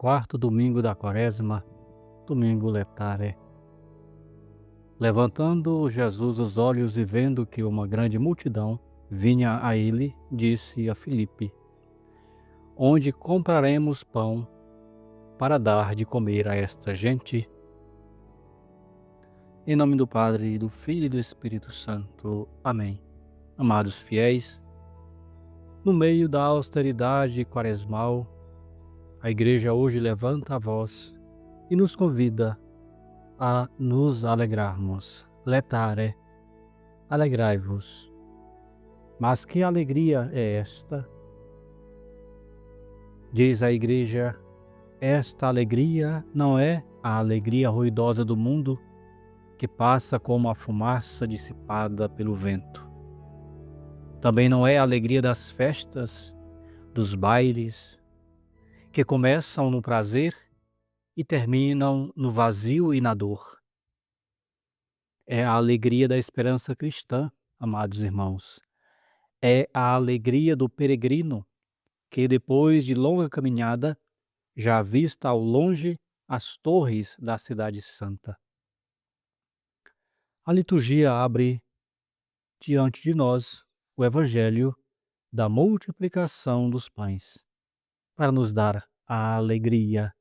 Quarto domingo da Quaresma, domingo letare. Levantando Jesus os olhos e vendo que uma grande multidão vinha a ele, disse a Filipe: Onde compraremos pão para dar de comer a esta gente? Em nome do Padre, do Filho e do Espírito Santo. Amém. Amados fiéis, no meio da austeridade quaresmal, a Igreja hoje levanta a voz e nos convida a nos alegrarmos. Letare, alegrai-vos. Mas que alegria é esta? Diz a Igreja, esta alegria não é a alegria ruidosa do mundo que passa como a fumaça dissipada pelo vento. Também não é a alegria das festas, dos bailes, que começam no prazer e terminam no vazio e na dor. É a alegria da esperança cristã, amados irmãos. É a alegria do peregrino que, depois de longa caminhada, já avista ao longe as torres da Cidade Santa. A liturgia abre diante de nós o Evangelho da multiplicação dos pães, para nos dar a alegria.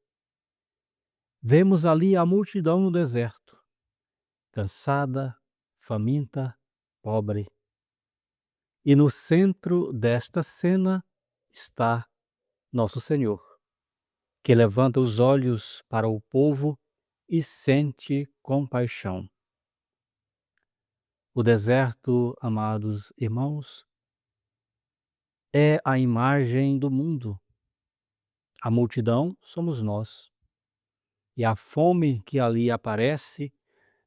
Vemos ali a multidão no deserto, cansada, faminta, pobre. E no centro desta cena está Nosso Senhor, que levanta os olhos para o povo e sente compaixão. O deserto, amados irmãos, é a imagem do mundo. A multidão somos nós. E a fome que ali aparece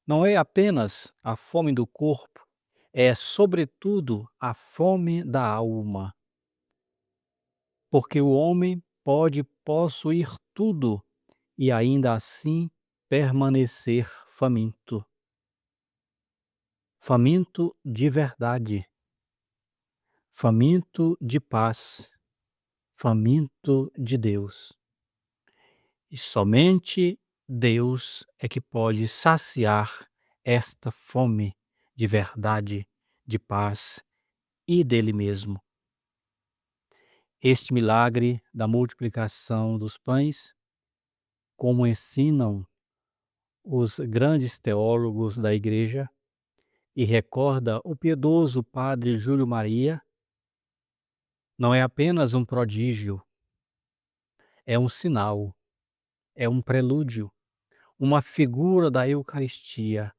não é apenas a fome do corpo, é sobretudo a fome da alma. Porque o homem pode possuir tudo e ainda assim permanecer faminto. Faminto de verdade, faminto de paz, faminto de Deus. E somente Deus é que pode saciar esta fome de verdade, de paz e dele mesmo. Este milagre da multiplicação dos pães, como ensinam os grandes teólogos da Igreja, e recorda o piedoso padre Júlio Maria, não é apenas um prodígio, é um sinal, é um prelúdio, uma figura da Eucaristia,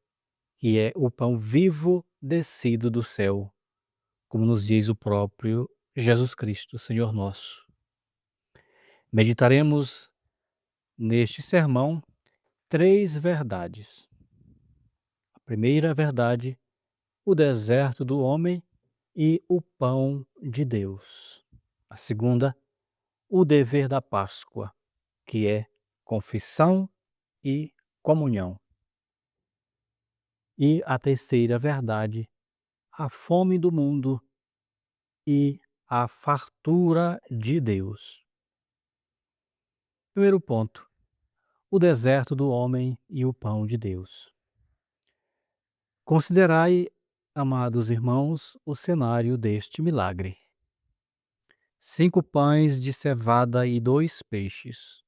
que é o pão vivo descido do céu, como nos diz o próprio Jesus Cristo, Senhor nosso. Meditaremos neste sermão três verdades. A primeira verdade, o deserto do homem e o pão de Deus. A segunda, o dever da Páscoa, que é confissão e comunhão. E a terceira verdade, a fome do mundo e a fartura de Deus. Primeiro ponto, o deserto do homem e o pão de Deus. Considerai, amados irmãos, o cenário deste milagre. 5 pães de cevada e 2 peixes.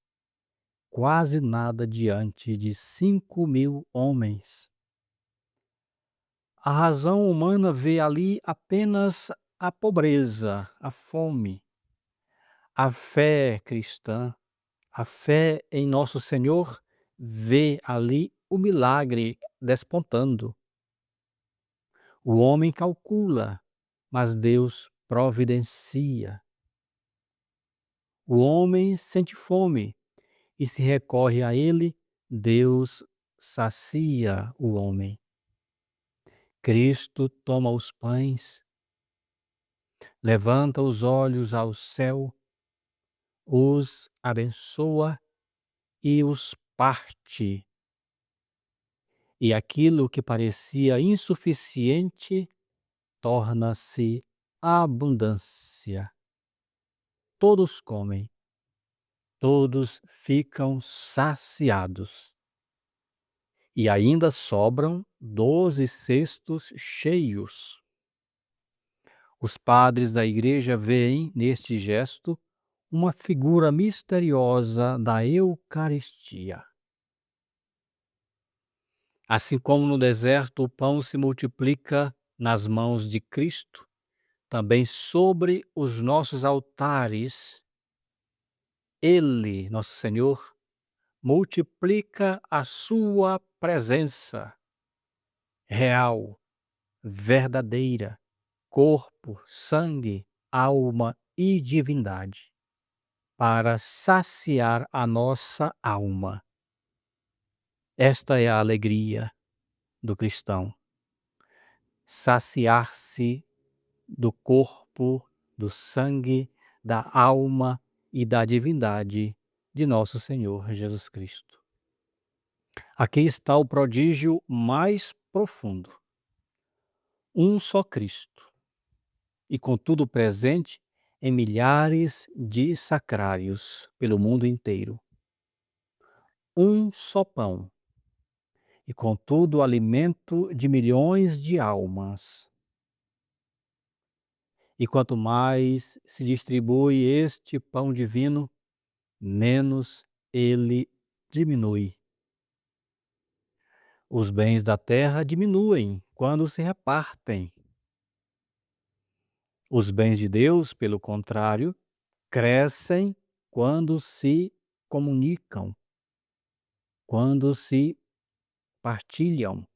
Quase nada diante de 5.000 homens. A razão humana vê ali apenas a pobreza, a fome. A fé cristã, a fé em Nosso Senhor, vê ali o milagre despontando. O homem calcula, mas Deus providencia. O homem sente fome e se recorre a Ele, Deus sacia o homem. Cristo toma os pães, levanta os olhos ao céu, os abençoa e os parte. E aquilo que parecia insuficiente torna-se abundância. Todos comem. todos ficam saciados e ainda sobram 12 cestos cheios. Os padres da Igreja veem neste gesto uma figura misteriosa da Eucaristia. Assim como no deserto o pão se multiplica nas mãos de Cristo, também sobre os nossos altares, Ele, nosso Senhor, multiplica a sua presença real, verdadeira, corpo, sangue, alma e divindade, para saciar a nossa alma. Esta é a alegria do cristão, saciar-se do corpo, do sangue, da alma e da divindade de nosso Senhor Jesus Cristo. Aqui está o prodígio mais profundo. Um só Cristo, e contudo presente em milhares de sacrários pelo mundo inteiro. Um só pão, e contudo alimento de milhões de almas. E quanto mais se distribui este pão divino, menos ele diminui. Os bens da terra diminuem quando se repartem. Os bens de Deus, pelo contrário, crescem quando se comunicam, quando se partilham.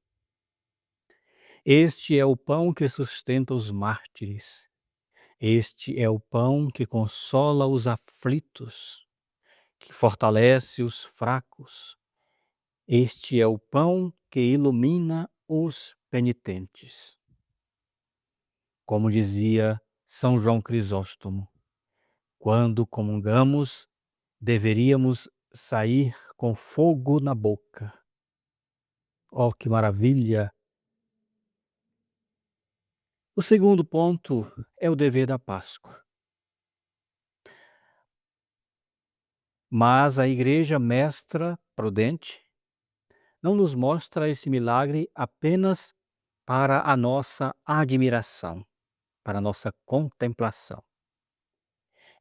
Este é o pão que sustenta os mártires. Este é o pão que consola os aflitos, que fortalece os fracos. Este é o pão que ilumina os penitentes. Como dizia São João Crisóstomo, quando comungamos, deveríamos sair com fogo na boca. Oh, que maravilha! O segundo ponto é o dever da Páscoa. Mas a Igreja Mestra Prudente não nos mostra esse milagre apenas para a nossa admiração, para a nossa contemplação.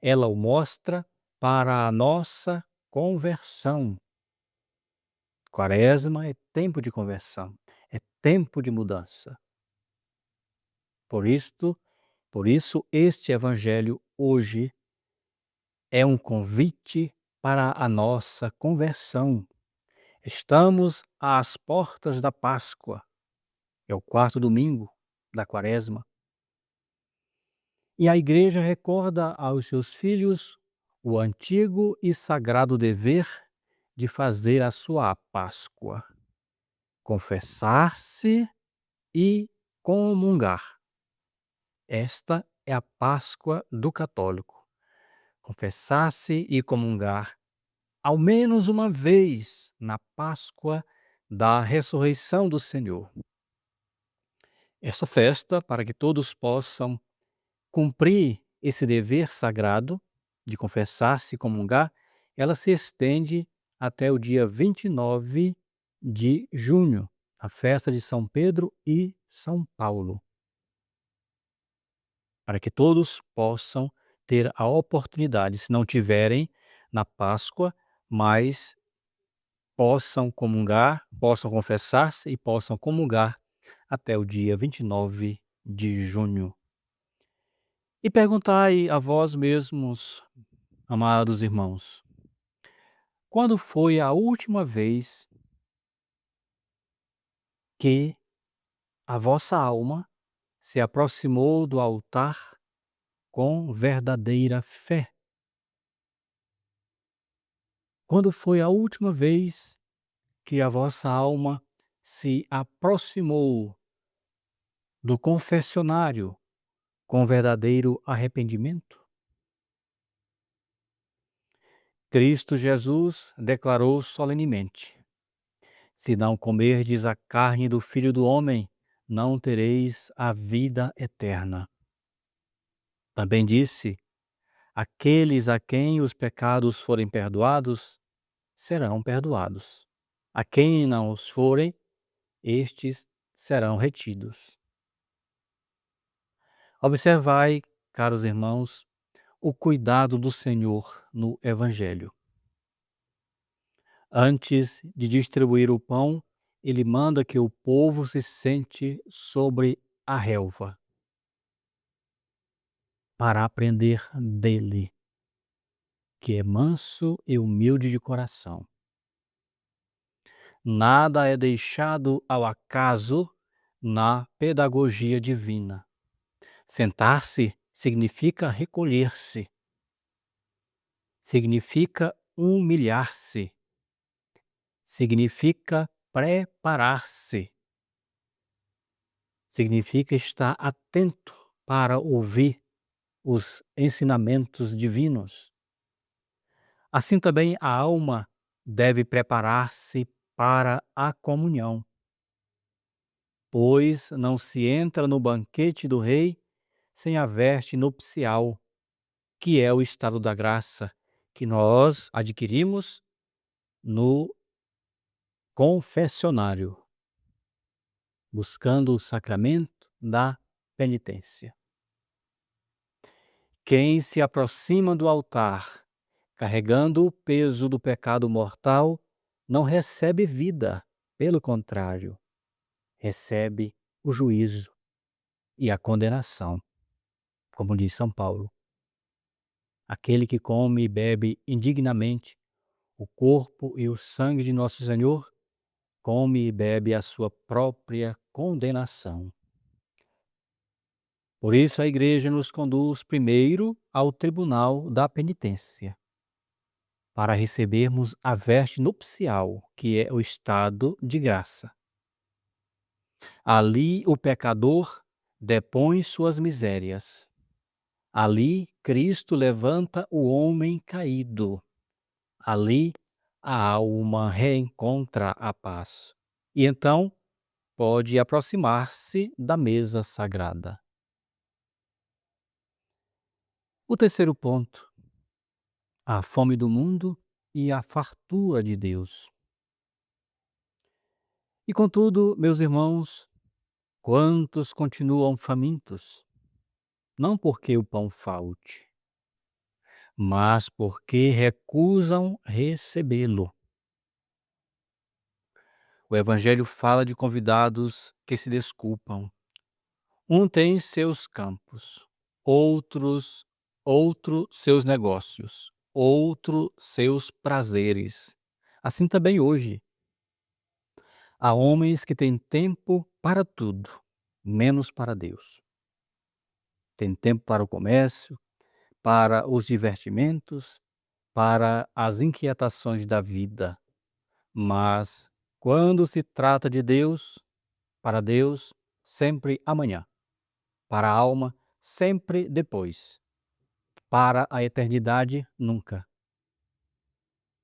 Ela o mostra para a nossa conversão. Quaresma é tempo de conversão, é tempo de mudança. Por isso este evangelho hoje é um convite para a nossa conversão. Estamos às portas da Páscoa, é o quarto domingo da Quaresma. E a Igreja recorda aos seus filhos o antigo e sagrado dever de fazer a sua Páscoa, confessar-se e comungar. Esta é a Páscoa do católico. Confessar-se e comungar ao menos uma vez na Páscoa da ressurreição do Senhor. Essa festa, para que todos possam cumprir esse dever sagrado de confessar-se e comungar, ela se estende até o dia 29 de junho, a festa de São Pedro e São Paulo, para que todos possam ter a oportunidade, se não tiverem na Páscoa, mas possam comungar, possam confessar-se e possam comungar até o dia 29 de junho. E perguntai a vós mesmos, amados irmãos, quando foi a última vez que a vossa alma se aproximou do altar com verdadeira fé? Quando foi a última vez que a vossa alma se aproximou do confessionário com verdadeiro arrependimento? Cristo Jesus declarou solenemente: se não comerdes a carne do Filho do Homem, não tereis a vida eterna. Também disse: Aqueles a quem os pecados forem perdoados, serão perdoados. A quem não os forem, estes serão retidos. Observai, caros irmãos, o cuidado do Senhor no Evangelho. Antes de distribuir o pão, ele manda que o povo se sente sobre a relva, para aprender dele, que é manso e humilde de coração. Nada é deixado ao acaso na pedagogia divina. Sentar-se significa recolher-se, significa humilhar-se, significa preparar-se, significa estar atento para ouvir os ensinamentos divinos. Assim também a alma deve preparar-se para a comunhão, pois não se entra no banquete do rei sem a veste nupcial, que é o estado da graça que nós adquirimos no confessionário, buscando o sacramento da penitência. Quem se aproxima do altar carregando o peso do pecado mortal não recebe vida, pelo contrário, recebe o juízo e a condenação, como diz São Paulo. Aquele que come e bebe indignamente o corpo e o sangue de nosso Senhor, come e bebe a sua própria condenação. Por isso a Igreja nos conduz primeiro ao tribunal da penitência, para recebermos a veste nupcial, que é o estado de graça. Ali o pecador depõe suas misérias. Ali Cristo levanta o homem caído. Ali a alma reencontra a paz. E então pode aproximar-se da mesa sagrada. O terceiro ponto: a fome do mundo e a fartura de Deus. E contudo, meus irmãos, quantos continuam famintos? Não porque o pão falte, mas porque recusam recebê-lo. O Evangelho fala de convidados que se desculpam. Um tem seus campos, outro seus negócios, outro seus prazeres. Assim também hoje. Há homens que têm tempo para tudo, menos para Deus. Tem tempo para o comércio, para os divertimentos, para as inquietações da vida. Mas, quando se trata de Deus, para Deus, sempre amanhã. Para a alma, sempre depois. Para a eternidade, nunca.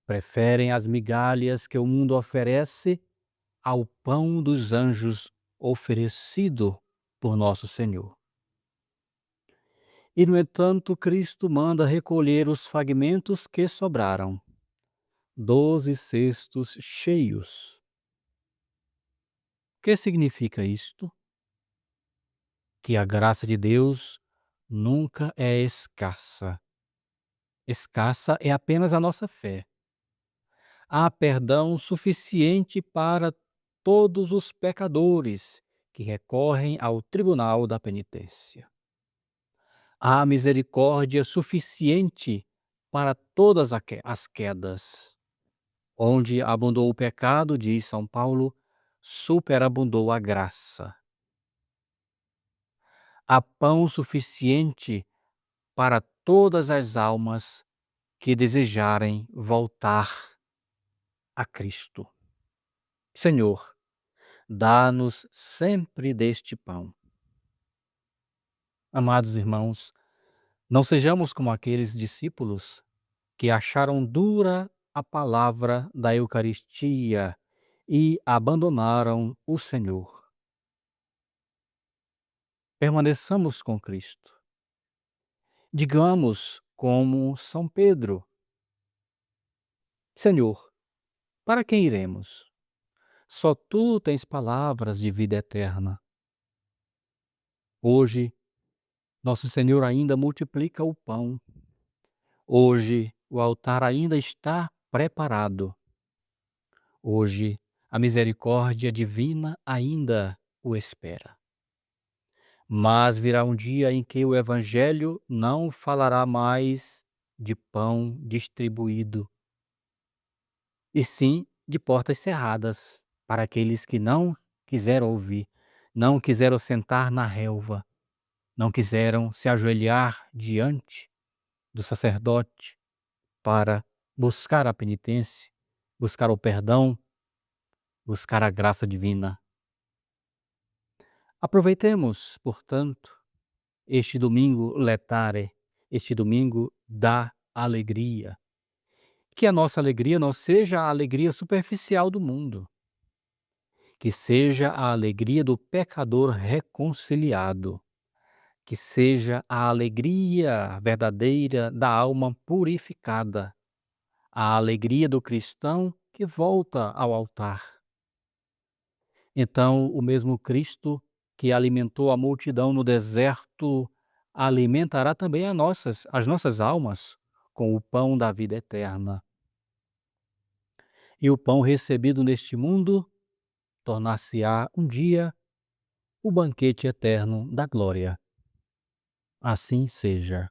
Preferem as migalhas que o mundo oferece ao pão dos anjos oferecido por nosso Senhor. E, no entanto, Cristo manda recolher os fragmentos que sobraram, 12 cestos cheios. O que significa isto? Que a graça de Deus nunca é escassa. Escassa é apenas a nossa fé. Há perdão suficiente para todos os pecadores que recorrem ao tribunal da penitência. Há misericórdia suficiente para todas as quedas. Onde abundou o pecado, diz São Paulo, superabundou a graça. Há pão suficiente para todas as almas que desejarem voltar a Cristo. Senhor, dá-nos sempre deste pão. Amados irmãos, não sejamos como aqueles discípulos que acharam dura a palavra da Eucaristia e abandonaram o Senhor. Permaneçamos com Cristo. Digamos como São Pedro: Senhor, para quem iremos? Só tu tens palavras de vida eterna. Hoje, nosso Senhor ainda multiplica o pão. Hoje, o altar ainda está preparado. Hoje, a misericórdia divina ainda o espera. Mas virá um dia em que o Evangelho não falará mais de pão distribuído, e sim de portas cerradas para aqueles que não quiseram ouvir, não quiseram sentar na relva, não quiseram se ajoelhar diante do sacerdote para buscar a penitência, buscar o perdão, buscar a graça divina. Aproveitemos, portanto, este domingo letare, este domingo da alegria. Que a nossa alegria não seja a alegria superficial do mundo, que seja a alegria do pecador reconciliado, que seja a alegria verdadeira da alma purificada, a alegria do cristão que volta ao altar. Então, o mesmo Cristo que alimentou a multidão no deserto alimentará também as nossas almas com o pão da vida eterna. E o pão recebido neste mundo tornar-se-á um dia o banquete eterno da glória. Assim seja.